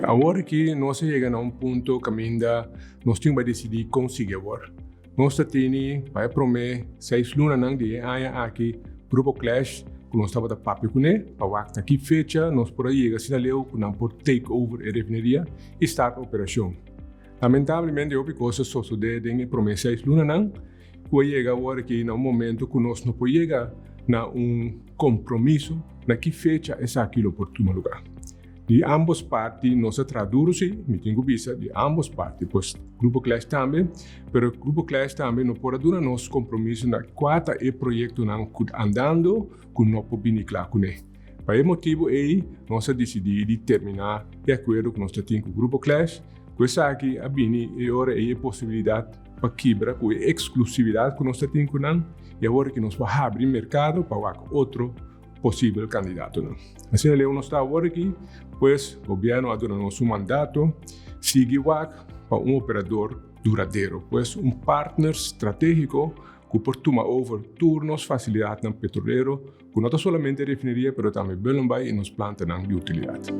Agora que nós chegamos a um ponto que ainda nós temos que decidir conseguir agora. Nós temos vai prometer 6 lunas de aqui grupo Clash que nós estamos a papel com ele, para aqui fecha nós por aí chega assim leu que não por take over a refineria e start a operação. Lamentavelmente houve coisas só sucedem promessa 6 lunas não, que chega agora que no momento que nós não podemos chegar na compromisso na que fecha é aquilo oportuno lugar. De ambas partes, nós traduzimos, me tenho vista de ambas partes, pois Grupo Clash também, mas o Grupo Clash também não pode durar nosso compromisso na quarta e projeto não andando com não podemos claro com ele. Por esse motivo, nós decidimos terminar de acordo com nós temos com o Grupo Clash, pois aqui a bini e agora é a possibilidade para quebrar com a exclusividade que nós temos com ele, e agora que nós vamos abrir mercado para outro possível candidato. Não? Assim, ele não está agora aqui, pois o governo ha dado nosso mandato, sigue para operador duradouro, pois partner estratégico que por tomar over turnos, facilidade no petrolero, que não somente refineria, mas também Belembay e nos plantas de utilidade.